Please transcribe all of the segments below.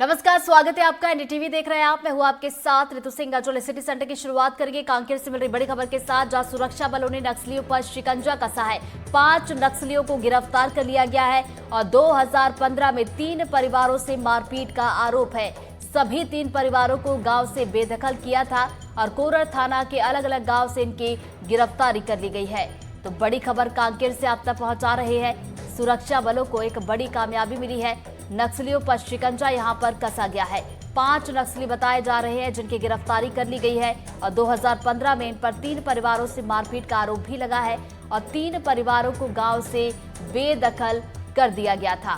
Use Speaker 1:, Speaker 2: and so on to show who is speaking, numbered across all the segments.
Speaker 1: नमस्कार, स्वागत है आपका। एनडीटीवी देख रहे हैं आप। मैं हूं आपके साथ ऋतु सिंह। जो सिटी सेंटर की शुरुआत करेंगे कांकेर से मिल रही बड़ी खबर के साथ, जहां सुरक्षा बलों ने नक्सलियों पर शिकंजा कसा है। 5 नक्सलियों को गिरफ्तार कर लिया गया है और 2015 में 3 परिवारों से मारपीट का आरोप है। सभी 3 परिवारों को गांव से बेदखल किया था और कोरर थाना के अलग अलग गांव से इनकी गिरफ्तारी कर ली गई है। तो बड़ी खबर कांकेर से आप तक पहुंचा रहे हैं। सुरक्षा बलों को एक बड़ी कामयाबी मिली है। नक्सलियों पर शिकंजा यहां पर कसा गया है। 5 नक्सली बताए जा रहे हैं जिनकी गिरफ्तारी कर ली गई है और 2015 में इन पर 3 परिवारों से मारपीट का आरोप भी लगा है और 3 परिवारों को गांव से बेदखल कर दिया गया था।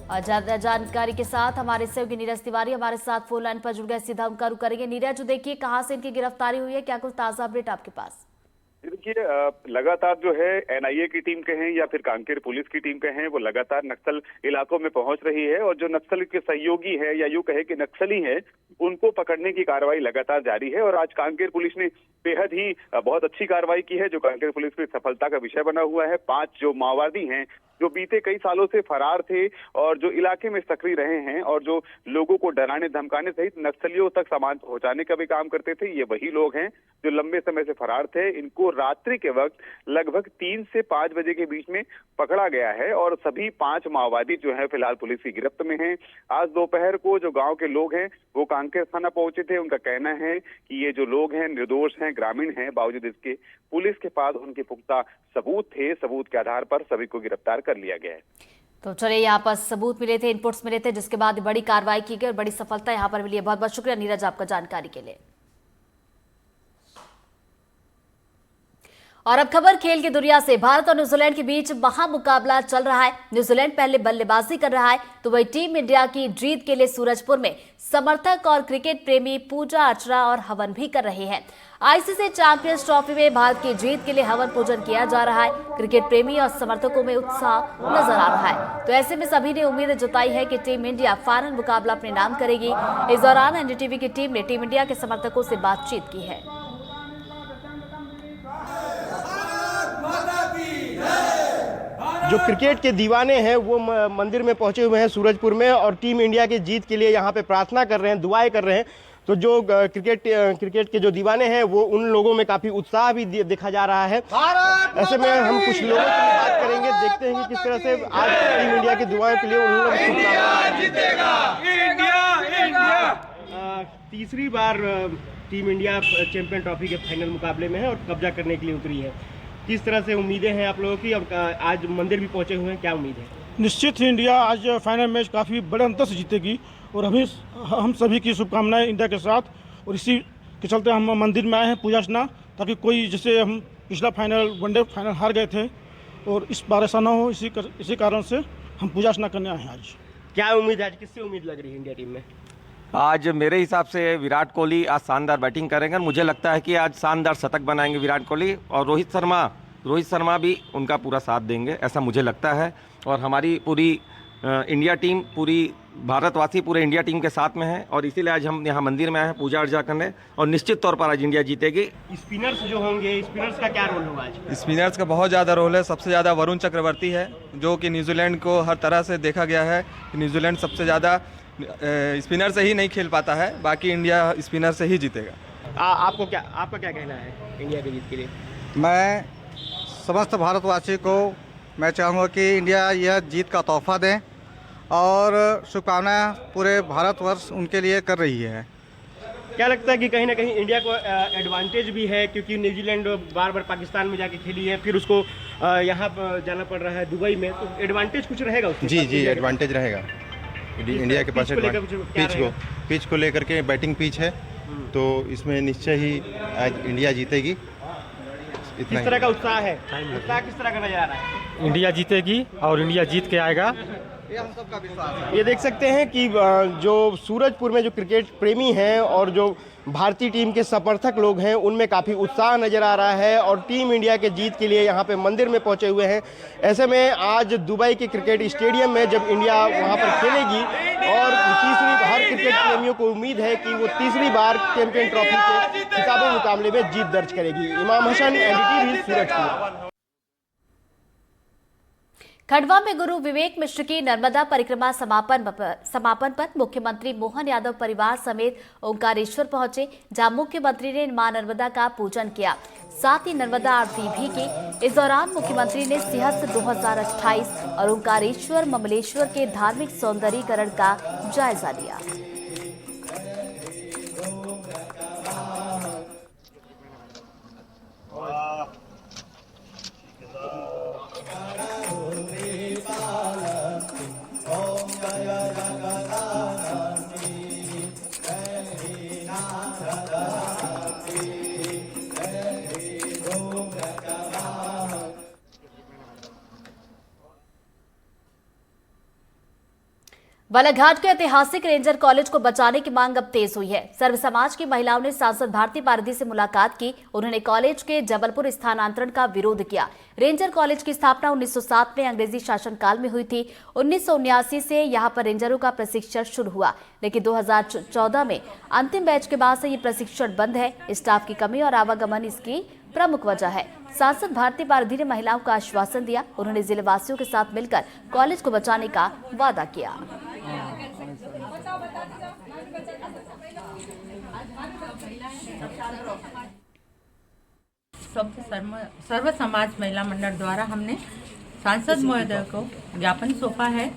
Speaker 1: और ज्यादा जानकारी के साथ हमारे सहयोगी नीरज तिवारी हमारे साथ फोन लाइन पर जुड़ गए। सीधा उनका रुख करेंगे। नीरज, देखिए कहां से इनकी गिरफ्तारी हुई है, क्या कुछ ताजा अपडेट आपके पास?
Speaker 2: देखिए, लगातार जो है एनआईए की टीम के हैं या फिर कांकेर पुलिस की टीम के हैं, वो लगातार नक्सल इलाकों में पहुंच रही है और जो नक्सल के सहयोगी है या यूं कहे कि नक्सली हैं, उनको पकड़ने की कार्रवाई लगातार जारी है। और आज कांकेर पुलिस ने बेहद ही बहुत अच्छी कार्रवाई की है, जो कांकेर पुलिस की सफलता का विषय बना हुआ है। 5 जो माओवादी हैं जो बीते कई सालों से फरार थे और जो इलाके में सक्रिय रहे हैं और जो लोगों को डराने धमकाने सहित नक्सलियों तक सामान पहुंचाने का भी काम करते थे, ये वही लोग हैं जो लंबे समय से फरार थे। इनको रात्रि के वक्त लगभग 3 से 5 बजे के बीच में पकड़ा गया है और सभी 5 माओवादी जो है फिलहाल पुलिस की गिरफ्त में हैं। आज दोपहर को जो गांव के लोग हैं वो कांकेर थाना पहुंचे थे। उनका कहना है कि ये जो लोग हैं निर्दोष हैं, ग्रामीण हैं, बावजूद इसके पुलिस के पास उनके पुख्ता सबूत थे। सबूत के आधार पर सभी को गिरफ्तार कर लिया गया है।
Speaker 1: तो चलिए, यहाँ पर सबूत मिले थे, इनपुट्स मिले थे, जिसके बाद बड़ी कार्रवाई की गई और बड़ी सफलता यहाँ पर मिली है। बहुत बहुत शुक्रिया नीरज आपका जानकारी के लिए। और अब खबर खेल की दुनिया से। भारत और न्यूजीलैंड के बीच महामुकाबला चल रहा है। न्यूजीलैंड पहले बल्लेबाजी कर रहा है तो वही टीम इंडिया की जीत के लिए सूरजपुर में समर्थक और क्रिकेट प्रेमी पूजा अर्चना और हवन भी कर रहे हैं। आईसीसी चैंपियंस ट्रॉफी में भारत की जीत के लिए हवन पूजन किया जा रहा है। क्रिकेट प्रेमी और समर्थकों में उत्साह नजर आ रहा है। तो ऐसे में सभी ने उम्मीद जताई है कि टीम इंडिया फाइनल मुकाबला अपने नाम करेगी। इस दौरान एनडीटीवी की टीम ने टीम इंडिया के समर्थकों से बातचीत की है।
Speaker 3: जो क्रिकेट के दीवाने हैं वो मंदिर में पहुंचे हुए हैं सूरजपुर में और टीम इंडिया की जीत के लिए यहां पे प्रार्थना कर रहे हैं, दुआएं कर रहे हैं। तो जो क्रिकेट के जो दीवाने हैं वो उन लोगों में काफ़ी उत्साह भी देखा जा रहा है। ऐसे में हम कुछ लोगों से बात करेंगे, देखते हैं कि किस तरह से आज टीम इंडिया की दुआएं के लिए उन लोगों तीसरी बार टीम इंडिया चैंपियन ट्रॉफी के फाइनल मुकाबले में है और कब्जा करने के लिए उतरी है। किस तरह से उम्मीदें हैं आप लोगों की? और आज मंदिर भी पहुंचे हुए हैं, क्या उम्मीद है?
Speaker 4: निश्चित ही इंडिया आज फाइनल मैच काफ़ी बड़े अंतर से जीतेगी और हम सभी की शुभकामनाएं इंडिया के साथ। और इसी के चलते हम मंदिर में आए हैं पूजा अर्चना, ताकि कोई, जैसे हम पिछला फाइनल वनडे फाइनल हार गए थे और इस बार ऐसा ना हो, इसी कारण से हम पूजा अर्चना करने आए हैं। आज
Speaker 3: क्या उम्मीद है? आज किससे उम्मीद लग रही है इंडिया टीम में?
Speaker 5: आज मेरे हिसाब से विराट कोहली आज शानदार बैटिंग करेंगे। मुझे लगता है कि आज शानदार शतक बनाएंगे विराट कोहली और रोहित शर्मा भी उनका पूरा साथ देंगे, ऐसा मुझे लगता है। और हमारी पूरी इंडिया टीम, पूरी भारतवासी पूरे इंडिया टीम के साथ में है और इसीलिए आज हम यहाँ मंदिर में आए हैं पूजा अर्चना करने और निश्चित तौर पर आज इंडिया जीतेगी।
Speaker 3: स्पिनर्स जो होंगे, स्पिनर्स का क्या रोल होगा आज?
Speaker 6: स्पिनर्स का बहुत ज़्यादा रोल है। सबसे ज़्यादा वरुण चक्रवर्ती है, जो कि न्यूजीलैंड को हर तरह से देखा गया है कि न्यूजीलैंड सबसे ज़्यादा स्पिनर से ही नहीं खेल पाता है, बाकी इंडिया स्पिनर से ही जीतेगा।
Speaker 3: आपका क्या कहना है इंडिया की जीत के लिए?
Speaker 7: मैं समस्त भारतवासी को मैं चाहूँगा कि इंडिया यह जीत का तोहफा दें और शुभकामनाएं पूरे भारतवर्ष उनके लिए कर रही है।
Speaker 3: क्या लगता है कि कहीं ना कहीं इंडिया को एडवांटेज भी है, क्योंकि न्यूजीलैंड बार बार पाकिस्तान में जाके खेली है, फिर उसको यहाँ पर जाना पड़ रहा है दुबई में, तो एडवांटेज कुछ रहेगा उसमें?
Speaker 8: जी एडवांटेज रहेगा इंडिया के पास। पिच को लेकर के बैटिंग पिच है, तो इसमें निश्चय ही आज इंडिया जीतेगी।
Speaker 3: किस तरह का उत्साह है? उत्साह किस तरह का नजर आ रहा है?
Speaker 4: इंडिया जीतेगी और इंडिया जीत के आएगा,
Speaker 7: ये हम सबका विश्वास है।
Speaker 3: ये देख सकते हैं कि जो सूरजपुर में जो क्रिकेट प्रेमी हैं और जो भारतीय टीम के समर्थक लोग हैं उनमें काफ़ी उत्साह नज़र आ रहा है और टीम इंडिया के जीत के लिए यहाँ पे मंदिर में पहुँचे हुए हैं। ऐसे में आज दुबई के क्रिकेट स्टेडियम में जब इंडिया वहाँ पर खेलेगी और हर क्रिकेट प्रेमियों को उम्मीद है कि वो तीसरी बार चैंपियन ट्रॉफी के खिताबी मुकाबले में जीत दर्ज करेगी। इमाम हसन, एनडीटीवी, सूरजपुर।
Speaker 1: खंडवा में गुरु विवेक मिश्र की नर्मदा परिक्रमा समापन पर मुख्यमंत्री मोहन यादव परिवार समेत ओंकारेश्वर पहुंचे, जहां मुख्यमंत्री ने मां नर्मदा का पूजन किया, साथ ही नर्मदा आरती भी की। इस दौरान मुख्यमंत्री ने सिंहस्थ 2028 और ओंकारेश्वर ममलेश्वर के धार्मिक सौंदर्यीकरण का जायजा लिया। बालाघाट के ऐतिहासिक रेंजर कॉलेज को बचाने की मांग अब तेज हुई है। सर्व समाज की महिलाओं ने सांसद भारती पारदी से मुलाकात की। उन्होंने कॉलेज के जबलपुर स्थानांतरण का विरोध किया। रेंजर कॉलेज की स्थापना 1907 में अंग्रेजी शासनकाल में हुई थी। 1979 से यहां पर रेंजरों का प्रशिक्षण शुरू हुआ, लेकिन 2014 में अंतिम बैच के बाद से ये प्रशिक्षण बंद है। स्टाफ की कमी और आवागमन इसकी प्रमुख वजह है। सांसद भारती पारदी ने महिलाओं को आश्वासन दिया। उन्होंने जिलेवासियों के साथ मिलकर कॉलेज को बचाने का वादा किया।
Speaker 9: सर्व समाज महिला मंडल द्वारा हमने सांसद महोदय को ज्ञापन सौंपा है।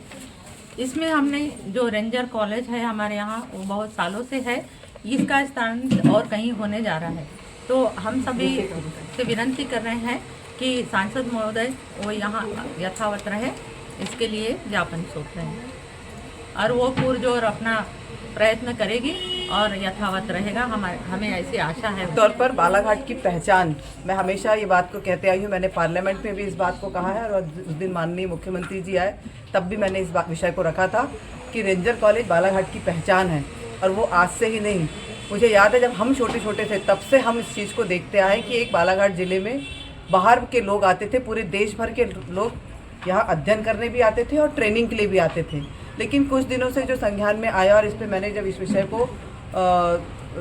Speaker 9: इसमें हमने जो रेंजर कॉलेज है हमारे यहाँ, वो बहुत सालों से है, इसका स्थान और कहीं होने जा रहा है। तो हम सभी से विनती कर रहे हैं कि सांसद महोदय वो यहाँ यथावत रहे, इसके लिए ज्ञापन सौंप रहे हैं और वो पुरजोर अपना प्रयत्न करेगी और यथावत रहेगा। हमें ऐसी आशा है।
Speaker 10: तौर पर बालाघाट की पहचान, मैं हमेशा ये बात को कहते आई हूँ, मैंने पार्लियामेंट में भी इस बात को कहा है और उस दिन माननीय मुख्यमंत्री जी आए तब भी मैंने इस विषय को रखा था कि रेंजर कॉलेज बालाघाट की पहचान है। और वो आज से ही नहीं, मुझे याद है जब हम छोटे छोटे थे तब से हम इस चीज़ को देखते आए कि एक बालाघाट ज़िले में बाहर के लोग आते थे, पूरे देश भर के लोग यहाँ अध्ययन करने भी आते थे और ट्रेनिंग के लिए भी आते थे। लेकिन कुछ दिनों से जो संज्ञान में आया और इस पर मैंने जब इस विषय को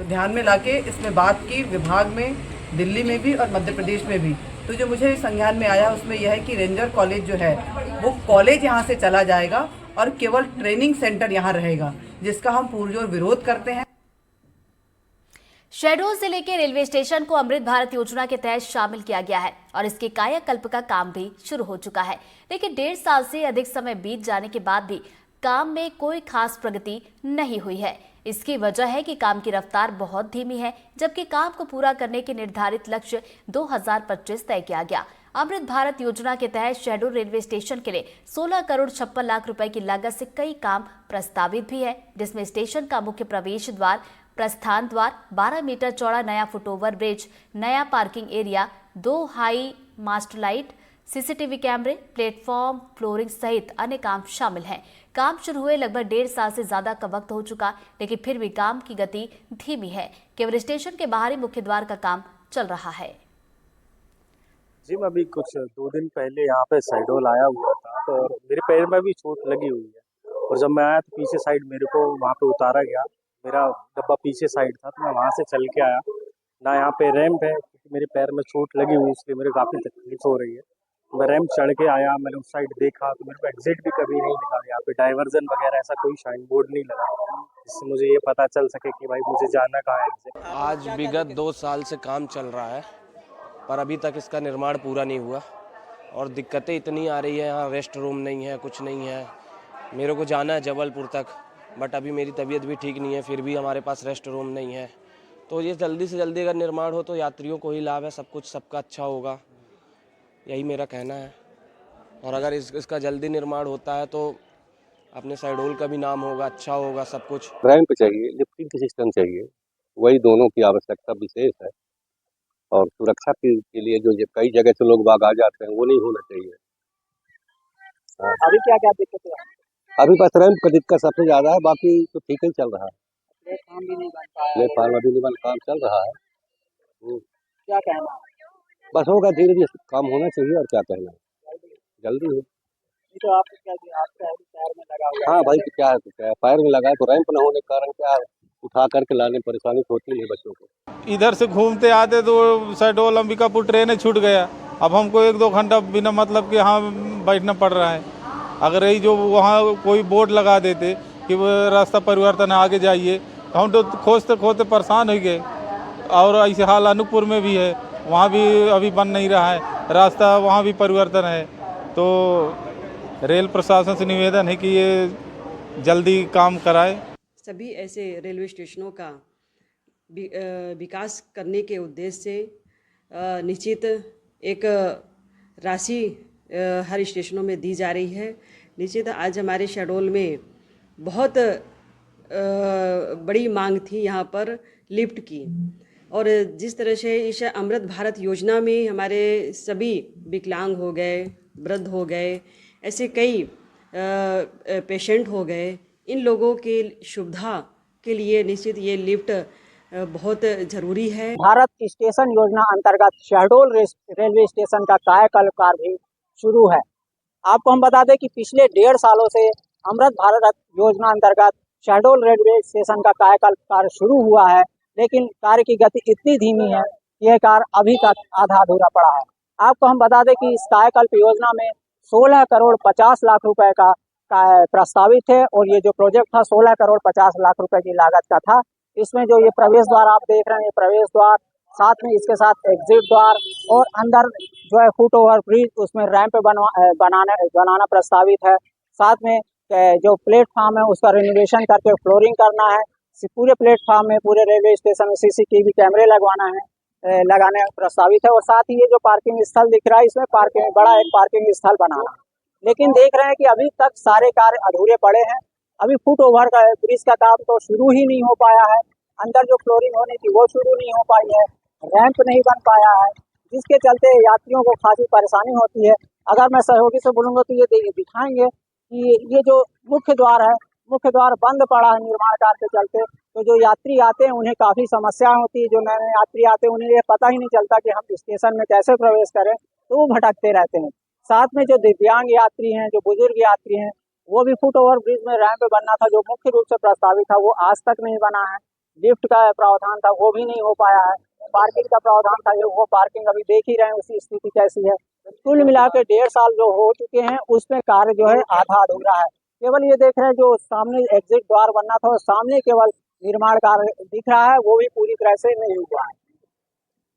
Speaker 10: ध्यान में लाके इसमें बात की विभाग में, दिल्ली में भी और मध्य प्रदेश में भी, तो जो मुझे संज्ञान में आया उसमें यह है कि रेंजर कॉलेज जो है वो कॉलेज यहाँ से चला जाएगा और केवल ट्रेनिंग सेंटर यहाँ रहेगा, जिसका हम पुरजोर विरोध करते हैं।
Speaker 1: शहडोल जिले के रेलवे स्टेशन को अमृत भारत योजना के तहत शामिल किया गया है और इसके कायाकल्प का काम भी शुरू हो चुका है, लेकिन 1.5 साल से अधिक समय बीत जाने के बाद भी काम में कोई खास प्रगति नहीं हुई है। इसकी वजह है कि काम की रफ्तार बहुत धीमी है, जबकि काम को पूरा करने के निर्धारित लक्ष्य 2025 तय किया गया। अमृत भारत योजना के तहत शहडोल रेलवे स्टेशन के लिए 16 करोड़ 56 लाख रुपए की लागत से कई काम प्रस्तावित भी है, जिसमें स्टेशन का मुख्य प्रवेश द्वार, प्रस्थान द्वार, 12 मीटर चौड़ा नया फुटओवर ब्रिज, नया parking area, 2 high mast light, CCTV कैमरे, प्लेटफॉर्म, फ्लोरिंग सहित अन्य काम शामिल हैं। काम शुरू हुए लगभग 1.5 साल से ज्यादा का वक्त हो चुका, लेकिन फिर भी काम की गति धीमी है। केवल स्टेशन के बाहरी मुख्य द्वार का काम चल रहा है।
Speaker 11: जी, मैं अभी कुछ 2 दिन पहले यहाँ पे शहडोल आया हुआ था, तो मेरे पैर में भी चोट लगी हुई है और जब मैं आया तो पीछे साइड मेरे को वहाँ पे उतारा गया। मेरा डब्बा पीछे साइड था तो मैं वहाँ से चल के आया ना। यहाँ पे रैंप है, क्योंकि मेरे पैर में चोट लगी हुई इसलिए मेरे काफ़ी तकलीफ हो रही है। मैं रैंप चढ़ के आया, मैंने उस साइड देखा तो मेरे को एग्जिट भी कभी नहीं लगा, यहाँ पे डाइवर्जन वगैरह ऐसा कोई साइन बोर्ड नहीं लगा जिससे मुझे ये पता चल सके कि भाई मुझे जाना कहाँ है एग्जिट।
Speaker 12: आज विगत 2 साल से काम चल रहा है पर अभी तक इसका निर्माण पूरा नहीं हुआ और दिक्कतें इतनी आ रही है। यहाँ रेस्ट रूम नहीं है, कुछ नहीं है। मेरे को जाना है जबलपुर तक, बट अभी मेरी तबीयत भी ठीक नहीं है, फिर भी हमारे पास रेस्ट रूम नहीं है। तो ये जल्दी से जल्दी अगर निर्माण हो तो यात्रियों को ही लाभ है, सब कुछ सबका अच्छा होगा, यही मेरा कहना है। और अगर इसका जल्दी निर्माण होता है तो अपने शहडोल का भी नाम होगा, अच्छा होगा सब कुछ।
Speaker 13: रैंप चाहिए, लिफ्टिंग का सिस्टम चाहिए, वही दोनों की आवश्यकता विशेष है। और सुरक्षा के लिए जो कई जगह से लोग बाग आ जाते हैं वो नहीं होना चाहिए।
Speaker 11: अभी क्या क्या दिक्कत है?
Speaker 13: अभी बस रैंप का दिक्कत सबसे ज़्यादा है, बाकी तो ठीक ही चल रहा है।
Speaker 11: काम भी नहीं बन पाया,
Speaker 13: प्लेटफार्म अभी नहीं, काम चल रहा है।
Speaker 11: क्या कहना है?
Speaker 13: बस होगा, धीरे धीरे काम होना चाहिए और क्या कहना है, जल्दी हो।
Speaker 11: तो आपको क्या आपका पैर में लगा हुआ?
Speaker 13: हाँ भाई, क्या है तो क्या है, पैर में लगा है तो रैंप न होने के कारण क्या है, उठा करके लाने परेशानी होती है बच्चों को।
Speaker 14: इधर से घूमते आते तो शहडोल अंबिकापुर ट्रेन छूट गया, अब हमको 1-2 घंटा बिना मतलब कि हाँ बैठना पड़ रहा है। अगर यही जो वहाँ कोई बोर्ड लगा देते कि वो रास्ता परिवर्तन है आगे जाइए, तो हम तो खोजते खोजते परेशान हो गए। और ऐसे हाल अनूपपुर में भी है, वहाँ भी अभी बन नहीं रहा है रास्ता, वहाँ भी परिवर्तन है। तो रेल प्रशासन से निवेदन है कि ये जल्दी काम कराए।
Speaker 15: सभी ऐसे रेलवे स्टेशनों का विकास करने के उद्देश्य से निश्चित एक राशि हर स्टेशनों में दी जा रही है। निश्चित आज हमारे शहडोल में बहुत बड़ी मांग थी यहाँ पर लिफ्ट की, और जिस तरह से इस अमृत भारत योजना में हमारे सभी विकलांग हो गए, वृद्ध हो गए, ऐसे कई पेशेंट हो गए, इन लोगों के सुविधा के लिए निश्चित ये लिफ्ट बहुत ज़रूरी है।
Speaker 16: भारत स्टेशन योजना अंतर्गत शहडोल रेलवे स्टेशन का कायाकल्प कार्य भी शुरू है। आपको हम बता दें कि पिछले 1.5 सालों से अमृत भारत योजना अंतर्गत शहडोल रेलवे स्टेशन का कायाकल्प कार्य शुरू हुआ है, लेकिन कार्य की गति इतनी धीमी है कि यह कार्य अभी तक आधा अधूरा पड़ा है। आपको हम बता दें कि इस कायाकल्प योजना में 16 करोड़ 50 लाख रुपए का प्रस्तावित है, और ये जो प्रोजेक्ट था 16 करोड़ 50 लाख रुपए की लागत का था। इसमें जो ये प्रवेश द्वार आप देख रहे हैं, ये प्रवेश द्वार, साथ में इसके साथ एग्जिट द्वार, और अंदर जो है फुट ओवर ब्रिज, उसमें रैंप बनाना प्रस्तावित है। साथ में जो प्लेटफॉर्म है उसका रिनोवेशन करके फ्लोरिंग करना है। पूरे प्लेटफॉर्म में, पूरे रेलवे स्टेशन में CCTV कैमरे लगाने प्रस्तावित है, और साथ ही ये जो पार्किंग स्थल दिख रहा है, इसमें बड़ा एक पार्किंग स्थल बनाना। लेकिन देख रहे हैं कि अभी तक सारे कार्य अधूरे पड़े हैं। अभी फुट ओवर का ब्रिज का काम तो शुरू ही नहीं हो पाया है, अंदर जो फ्लोरिंग होनी थी वो शुरू नहीं हो पाई है, रैंप नहीं बन पाया है, जिसके चलते यात्रियों को खासी परेशानी होती है। अगर मैं सहयोगी से बोलूँगा तो ये दिखाएंगे कि ये जो मुख्य द्वार बंद पड़ा है निर्माण कार्य के चलते, तो जो यात्री आते हैं उन्हें काफ़ी समस्याएं होती है। जो नए यात्री आते हैं उन्हें ये पता ही नहीं चलता कि हम स्टेशन में कैसे प्रवेश करें, तो वो भटकते रहते हैं। साथ में जो दिव्यांग यात्री हैं, जो बुजुर्ग यात्री हैं, वो भी फुट ओवर ब्रिज में रैंप बनना था जो मुख्य रूप से प्रस्तावित था, वो आज तक नहीं बना है। लिफ्ट का प्रावधान था वो भी नहीं हो पाया है। पार्किंग का प्रावधान था, वो पार्किंग अभी देख ही रहे हैं उसकी स्थिति कैसी है। कुल मिला के 1.5 साल जो हो चुके हैं उसमें कार्य जो है आधा अधूरा है। केवल ये देख रहे हैं जो सामने एग्जिट द्वार बनना था, और सामने केवल निर्माण कार्य दिख रहा है, वो भी पूरी तरह से नहीं हुआ है।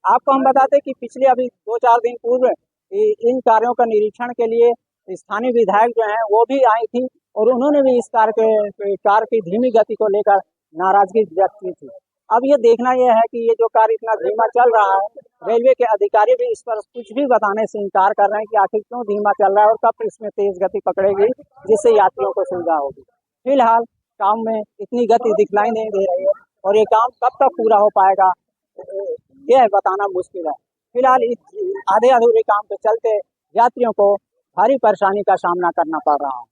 Speaker 16: आपको हम बताते हैं कि पिछले अभी 2-4 दिन पूर्व इन कार्यों का निरीक्षण के लिए स्थानीय विधायक जो हैं वो भी आई थी, और उन्होंने भी इस कार्य की धीमी गति को लेकर नाराजगी व्यक्त की थी। अब ये देखना यह है कि ये जो कार्य इतना धीमा चल रहा है, रेलवे के अधिकारी भी इस पर कुछ भी बताने से इनकार कर रहे हैं कि आखिर क्यों धीमा चल रहा है और कब इसमें तेज गति पकड़ेगी जिससे यात्रियों को सुविधा होगी। फिलहाल काम में इतनी गति दिखलाई नहीं दे रही है, और ये काम कब तक पूरा हो पाएगा यह बताना मुश्किल है। फिलहाल इस आधे अधूरे काम के चलते यात्रियों को भारी परेशानी का सामना करना पड़ रहा है।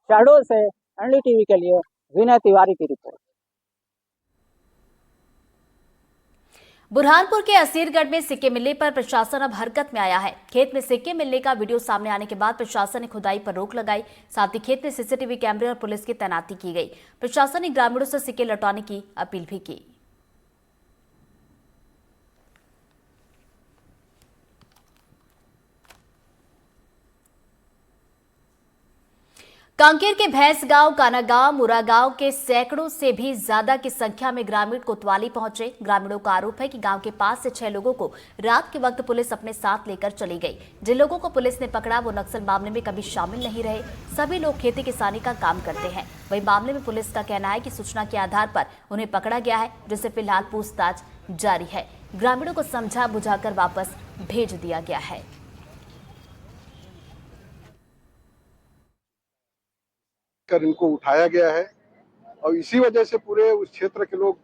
Speaker 16: शहडोल से NDTV के लिए विनय तिवारी की रिपोर्ट।
Speaker 1: बुरहानपुर के असीरगढ़ में सिक्के मिलने पर प्रशासन अब हरकत में आया है। खेत में सिक्के मिलने का वीडियो सामने आने के बाद प्रशासन ने खुदाई पर रोक लगाई। साथ ही खेत में CCTV कैमरे और पुलिस की तैनाती की गई। प्रशासन ने ग्रामीणों से सिक्के लौटाने की अपील भी की। कांकेर के भैंस गांव, काना गांव, मुरा गांव के सैकड़ों से भी ज्यादा की संख्या में ग्रामीण कोतवाली पहुंचे। ग्रामीणों का आरोप है कि गांव के 5 से 6 लोगों को रात के वक्त पुलिस अपने साथ लेकर चली गई। जिन लोगों को पुलिस ने पकड़ा वो नक्सल मामले में कभी शामिल नहीं रहे। सभी लोग खेती किसानी का काम करते हैं। वही मामले में पुलिस का कहना है कि सूचना के आधार पर उन्हें पकड़ा गया है, जिससे फिलहाल पूछताछ जारी है। ग्रामीणों को समझा बुझाकर वापस भेज दिया गया है।
Speaker 17: कर इनको उठाया गया है, और इसी वजह से पूरे उस क्षेत्र के लोग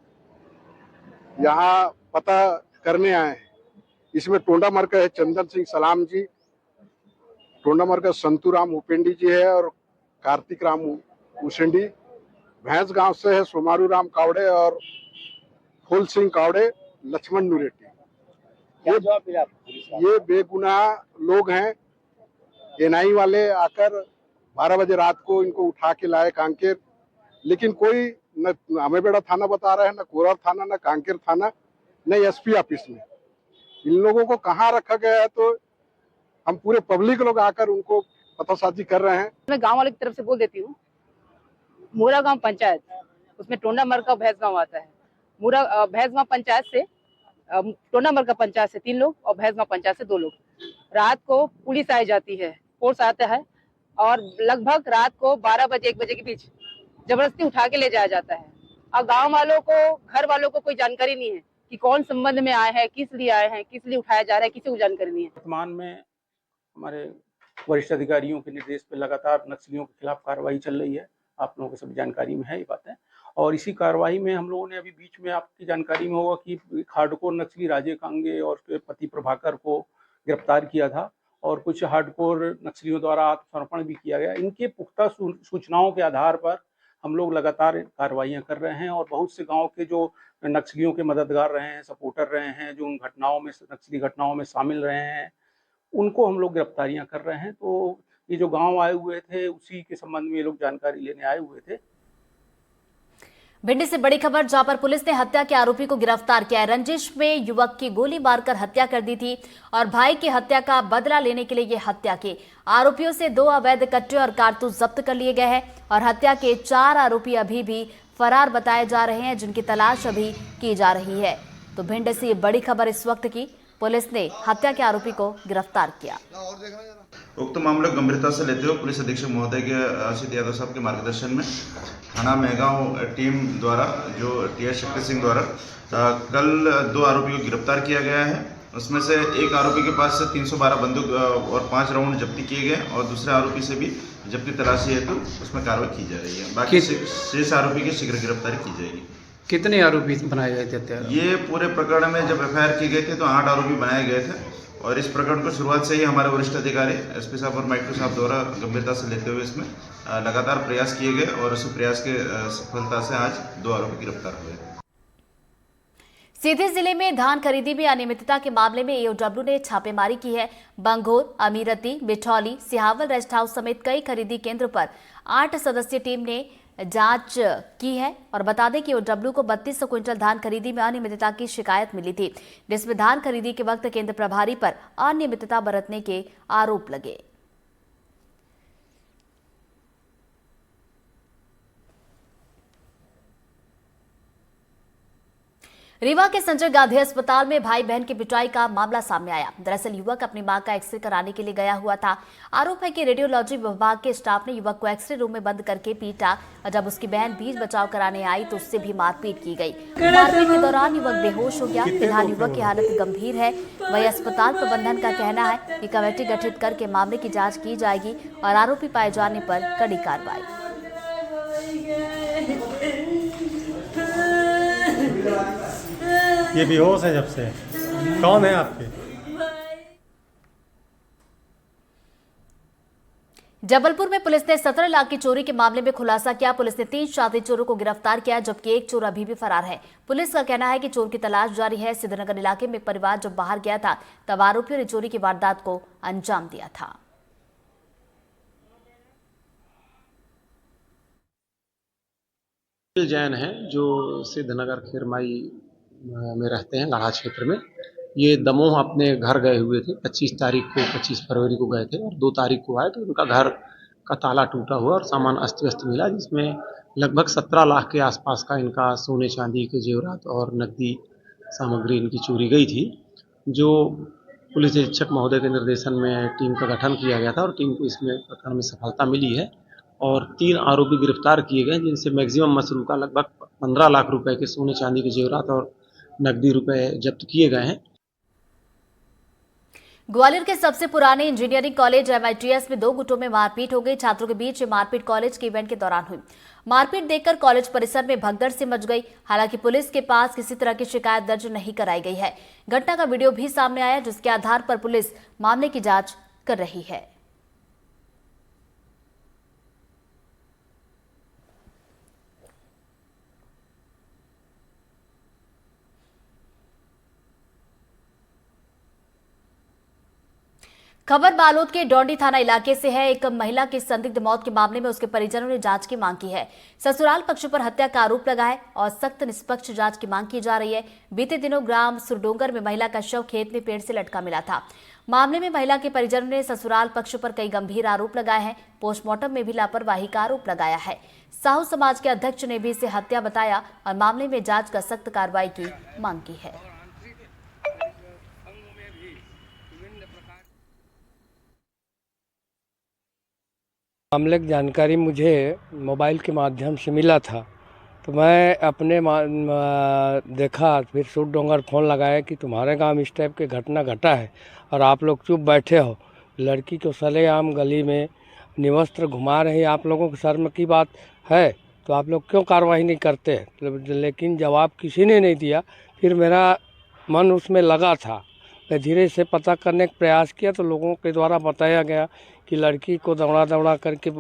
Speaker 17: यहाँ पता करने आए हैं। इसमें टोंडामर का है चंदन सिंह सलाम जी, टोंडामर का संतू राम उपेंडी जी है, और कार्तिक राम उसेंडी। भैंस गांव से है सोमारू राम कावड़े और फूल सिंह कावड़े, लक्ष्मण नुरेटी। ये बेगुनाह लोग हैं। NI वाले आकर 12 बजे रात को इनको उठा के लाए कांकेर, लेकिन कोई न अमेबेड़ा थाना बता रहा है, न कोरार थाना, न कांकेर थाना, न SP ऑफिस में। इन लोगों को कहाँ रखा गया है तो हम पूरे पब्लिक लोग आकर उनको पतासाजी कर रहे हैं।
Speaker 10: मैं गांव वालों की तरफ से बोल देती हूँ, मोरा गांव पंचायत, उसमें टोंडामर का भैंस गांव आता है। मोरा भैंस गांव पंचायत से टोंडामर का पंचायत से 3 लोग और भैंस गांव पंचायत से 2 लोग। रात को पुलिस आई जाती है, फोर्स आता है और लगभग रात को 12 बजे 1 बजे के बीच जबरदस्ती उठा के ले जाया जाता है। और गांव वालों को, घर वालों को कोई जानकारी नहीं है कि कौन संबंध में आए हैं, किस लिए आए हैं, किस लिए उठाया जा रहा है, किसी को जानकारी नहीं है।
Speaker 4: वर्तमान में हमारे वरिष्ठ अधिकारियों के निर्देश पर लगातार नक्सलियों के खिलाफ कार्रवाई चल रही है। आप लोगों को सब जानकारी में है ये बातें। और इसी कार्रवाई में हम लोगों ने अभी बीच में, आपकी जानकारी में होगा कि हार्डकोर नक्सली राजे कांगे और उसके पति प्रभाकर को गिरफ्तार किया था और कुछ हार्डकोर नक्सलियों द्वारा आत्मसमर्पण भी किया गया। इनके पुख्ता सूचनाओं के आधार पर हम लोग लगातार कार्रवाइयाँ कर रहे हैं और बहुत से गाँव के जो नक्सलियों के मददगार रहे हैं, सपोर्टर रहे हैं, जो उन घटनाओं में, नक्सली घटनाओं में शामिल रहे हैं, उनको हम लोग गिरफ्तारियां कर रहे हैं। तो ये जो गांव आए हुए थे, उसी के संबंध में ये लोग जानकारी लेने आए हुए थे।
Speaker 1: भिंडी से बड़ी खबर, जहां पर पुलिस ने हत्या के आरोपी को गिरफ्तार किया है। रंजिश में युवक की गोली मारकर हत्या कर दी थी और भाई की हत्या का बदला लेने के लिए ये हत्या की। आरोपियों से 2 अवैध कट्टे और कारतूस जब्त कर लिए गए हैं और हत्या के 4 आरोपी अभी भी फरार बताए जा रहे हैं, जिनकी तलाश अभी की जा रही है। तो भिंड से ये बड़ी खबर इस वक्त की, पुलिस ने हत्या के आरोपी को गिरफ्तार किया।
Speaker 18: उक्त मामले को गंभीरता से लेते हुए पुलिस अधीक्षक महोदय के आशीष यादव साहब के मार्गदर्शन में थाना मेहगांव टीम द्वारा, जो टीएस शक्ति सिंह द्वारा कल 2 आरोपियों को गिरफ्तार किया गया है। उसमें से एक आरोपी के पास से 312 बंदूक और 5 राउंड जब्ती किए गए और दूसरे आरोपी से भी जब्ती तलाशी हेतु उसमें कार्रवाई की जा रही है। बाकी शेष आरोपी की शीघ्र गिरफ्तारी की जाएगी।
Speaker 19: कितने आरोपी बनाए गए थे?
Speaker 18: ये पूरे प्रकरण में जब एफआईआर की गई थी तो 8 आरोपी बनाए गए थे और इस प्रकरण को शुरुआत से ही हमारे वरिष्ठ अधिकारी एसपी साहब और माइक्रो साहब द्वारा गंभीरता से लेते हुए इसमें लगातार प्रयास किए गए और उस प्रयास के सफलता से आज 2 आरोपी गिरफ्तार हुए।
Speaker 1: सीधी जिले में धान खरीदी में अनियमितता के मामले में एओडब्ल्यू ने छापेमारी की है। बंगोर, अमीरती, बिठौली, सिहावल रेस्ट हाउस समेत कई खरीदी केंद्रों पर 8 सदस्यीय टीम ने जांच की है और बता दें कि एओडब्ल्यू को 3200 क्विंटल धान खरीदी में अनियमितता की शिकायत मिली थी, जिसमें धान खरीदी के वक्त केंद्र प्रभारी पर अनियमितता बरतने के आरोप लगे। रीवा के संजय गांधी अस्पताल में भाई बहन की पिटाई का मामला सामने आया। दरअसल युवक अपनी मां का एक्सरे कराने के लिए गया हुआ था। आरोप है कि रेडियोलॉजी विभाग के स्टाफ ने युवक को एक्सरे रूम में बंद करके पीटा और जब उसकी बहन बीच बचाव कराने आई तो उससे भी मारपीट की गई। मारपीट के दौरान युवक बेहोश हो गया। फिलहाल युवक की हालत गंभीर है। वही अस्पताल प्रबंधन का कहना है कि कमेटी गठित करके मामले की जाँच की जाएगी और आरोपी पाए जाने पर कड़ी कार्रवाई।
Speaker 20: ये बेहोश है जब से। कौन है आपके?
Speaker 1: जबलपुर में पुलिस ने 17 लाख की चोरी के मामले में खुलासा किया। पुलिस ने 3 शातिर चोरों को गिरफ्तार किया, जबकि एक चोर अभी भी फरार है। पुलिस का कहना है कि चोर की तलाश जारी है। सिद्धनगर इलाके में एक परिवार जब बाहर गया था तब आरोपियों ने चोरी की वारदात को अंजाम दिया था।
Speaker 19: जैन है जो सिद्धनगर खीरमाई में रहते हैं, गाढ़ा क्षेत्र में। ये दमोह अपने घर गए हुए थे 25 फरवरी को गए थे और 2 तारीख को आए तो उनका घर का ताला टूटा हुआ और सामान अस्त व्यस्त मिला, जिसमें लगभग 17 लाख के आसपास का इनका सोने चांदी के जेवरात और नकदी सामग्री इनकी चोरी गई थी। जो पुलिस अधीक्षक महोदय के निर्देशन में टीम का गठन किया गया था और टीम को इसमें प्रकरण में सफलता मिली है और 3 आरोपी गिरफ्तार किए गए, जिनसे मैक्सिमम मसरूका का लगभग 15 लाख रुपए के सोने चांदी के जेवरात और नकदी रुपए जब्त किए गए हैं।
Speaker 1: ग्वालियर के सबसे पुराने इंजीनियरिंग कॉलेज MITS में 2 गुटों में मारपीट हो गई। छात्रों के बीच मारपीट कॉलेज के इवेंट के दौरान हुई। मारपीट देखकर कॉलेज परिसर में भगदड़ से मच गई। हालांकि पुलिस के पास किसी तरह की शिकायत दर्ज नहीं कराई गई है। घटना का वीडियो भी सामने आया, जिसके आधार पर पुलिस मामले की जांच कर रही है। खबर बालोद के डोंडी थाना इलाके से है। एक महिला की संदिग्ध मौत के मामले में उसके परिजनों ने जांच की मांग की है। ससुराल पक्ष पर हत्या का आरोप लगा है और सख्त निष्पक्ष जांच की मांग की जा रही है। बीते दिनों ग्राम सुरडोंगर में महिला का शव खेत में पेड़ से लटका मिला था। मामले में महिला के परिजनों ने ससुराल पक्ष पर कई गंभीर आरोप लगाए हैं। पोस्टमार्टम में भी लापरवाही का आरोप लगाया है। साहू समाज के अध्यक्ष ने भी इसे हत्या बताया और मामले में जांच का सख्त कार्रवाई की मांग की है।
Speaker 21: मामले की जानकारी मुझे मोबाइल के माध्यम से मिला था, तो मैं अपने देखा, फिर सुरडोंगर फ़ोन लगाया कि तुम्हारे गांव इस टाइप के घटना घटा है और आप लोग चुप बैठे हो। लड़की को सरेआम गली में निवस्त्र घुमा रही, आप लोगों के शर्म की बात है, तो आप लोग क्यों कार्रवाई नहीं करते? लेकिन जवाब किसी ने नहीं दिया। फिर मेरा मन उसमें लगा था, मैं धीरे से पता करने का प्रयास किया तो लोगों के द्वारा बताया गया कि लड़की को दौड़ा दौड़ा करके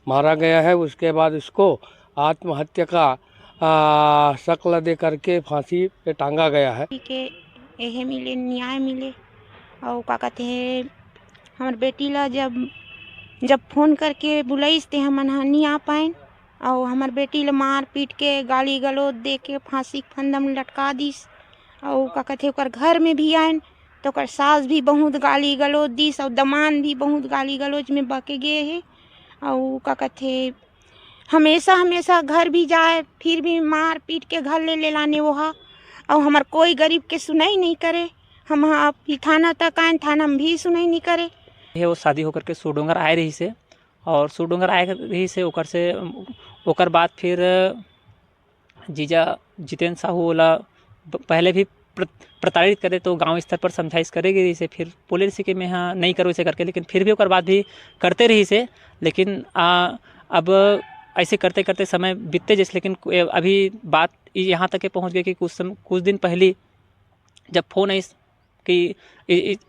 Speaker 21: मारा गया है। उसके बाद इसको आत्महत्या का शक्ल दे करके फांसी पे टांगा गया है।
Speaker 22: यह मिले न्याय मिले और का कहते हैं, हमारे बेटी ला जब फोन करके बुलाइस ते हम नहीं आ पाए और हमारे बेटी ला मार पीट के गाली गलौज दे के फांसी फंदम लटका दीस और का कहते ओकर घर में भी आए तो ओकर सास भी बहुत गाली गलौज दीस और दमान भी बहुत गाली गलौज में बके गए है और का कहते हमेशा घर भी जाए फिर भी मार पीट के घर ले लाने वहाँ और हमार कोई गरीब के सुनाई नहीं करे। हम आप थाना तक आए, थाना में भी सुनाई नहीं करे।
Speaker 23: वो शादी होकर के सुरडोंगर आए रही से और सुरडोंगर आए रही से ओकर बाद फिर जीजा जितेंद्र साहू वाला पहले भी प्रताड़ित करे तो गांव स्तर पर समझाइश करेगी रही से, फिर पुलिस के में हाँ नहीं करो इसे करके, लेकिन फिर भी ओकर बाद भी करते रही से। लेकिन अब ऐसे करते करते समय बीतते जैसे, लेकिन अभी बात यहाँ तक के पहुँच गई कि कुछ दिन पहले जब फ़ोन आई कि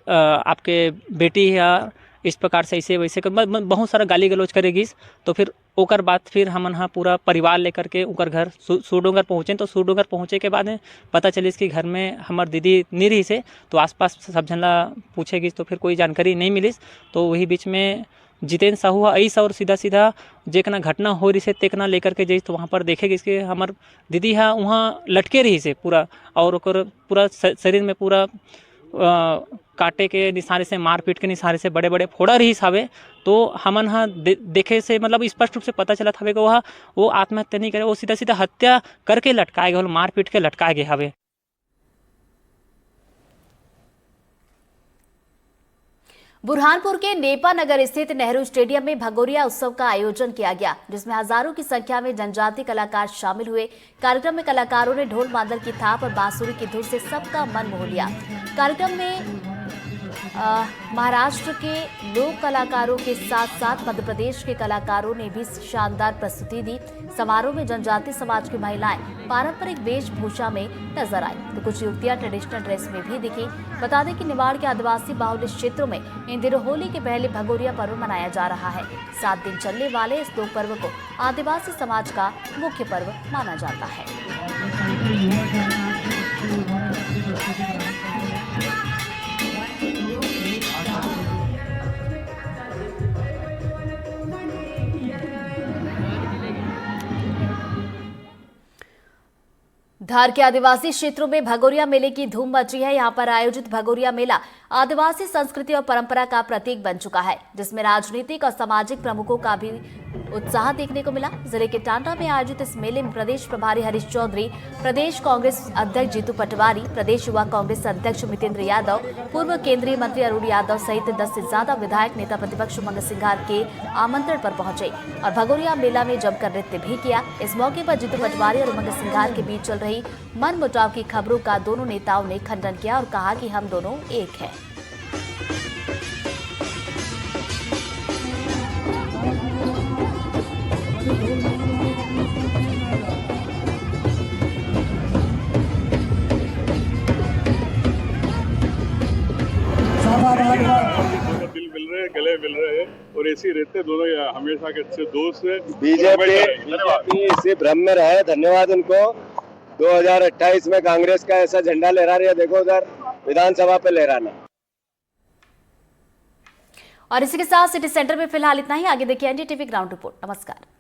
Speaker 23: आपके बेटी या इस प्रकार से ऐसे वैसे बहुत सारा गाली गलौज करेगी, तो फिर ओकर बाद फिर हमन हाँ पूरा परिवार लेकर के ओकर घर सुरडोंगर पहुँचे। तो सुरडोंगर पहुँचे के बाद पता चलिस कि घर में हमार दीदी नहीं रही से, तो आसपास सब जनला पूछेगी तो फिर कोई जानकारी नहीं मिलिस। तो वही बीच में जितेंद्र साहू ऐसा और सीधा जेकना घटना हो रही से तेकना लेकर के जैसे तो वहाँ पर देखेगी कि हमार दीदी हाँ वहाँ लटके रही से पूरा और ओकर पूरा शरीर में पूरा काटे के निशाने से, मारपीट के निशाने से बड़े बड़े फोड़ा रही सावे। तो हमन हाँ देखे से मतलब स्पष्ट रूप से पता चला था कि वो आत्महत्या नहीं करे, वो सीधा हत्या करके लटकाए गए, मारपीट के लटकाए गए हवे।
Speaker 1: बुरहानपुर के नेपा नगर स्थित नेहरू स्टेडियम में भगोरिया उत्सव का आयोजन किया गया, जिसमें हजारों की संख्या में जनजातीय कलाकार शामिल हुए। कार्यक्रम में कलाकारों ने ढोल मादल की थाप और बांसुरी की धुन से सबका मन मोह लिया। कार्यक्रम में महाराष्ट्र के लोक कलाकारों के साथ साथ मध्य प्रदेश के कलाकारों ने भी शानदार प्रस्तुति दी। समारोह में जनजातीय समाज की महिलाएं पारंपरिक वेशभूषा में नजर आई तो कुछ युवतियां ट्रेडिशनल ड्रेस में भी दिखी। बता दें कि निमाड़ के आदिवासी बाहुल्य क्षेत्रों में इन दिनों होली के पहले भगोरिया पर्व मनाया जा रहा है। 7 दिन चलने वाले इस लोक पर्व को आदिवासी समाज का मुख्य पर्व माना जाता है। धार के आदिवासी क्षेत्रों में भगोरिया मेले की धूम मची है। यहाँ पर आयोजित भगोरिया मेला आदिवासी संस्कृति और परंपरा का प्रतीक बन चुका है, जिसमें राजनीतिक और सामाजिक प्रमुखों का भी उत्साह देखने को मिला। जिले के टांडा में आयोजित इस मेले में प्रदेश प्रभारी हरीश चौधरी, प्रदेश कांग्रेस अध्यक्ष जीतू पटवारी, प्रदेश युवा कांग्रेस अध्यक्ष मितेंद्र यादव, पूर्व केंद्रीय मंत्री अरुण यादव सहित 10 से ज्यादा विधायक नेता प्रतिपक्ष उमंग सिंघार के आमंत्रण पर पहुंचे और भगोरिया मेला में जमकर नृत्य भी किया। इस मौके पर जीतू पटवारी और उमंग सिंघार के बीच चल रही मनमुटाव की खबरों का दोनों नेताओं ने खंडन किया और कहा कि हम दोनों एक हैं।
Speaker 24: दिल मिल रहे, गले मिल रहे हैं और ऐसे रहते दोनों हमेशा के अच्छे दोस्त हैं।
Speaker 25: बीजेपी इसी भ्रम में रहे। धन्यवाद उनको। 2028 में कांग्रेस का ऐसा झंडा लहरा रही है, देखो उधर विधानसभा पे लहराना।
Speaker 1: और इसी के साथ सिटी सेंटर में फिलहाल इतना ही। आगे देखिए एनडीटीवी ग्राउंड रिपोर्ट। नमस्कार।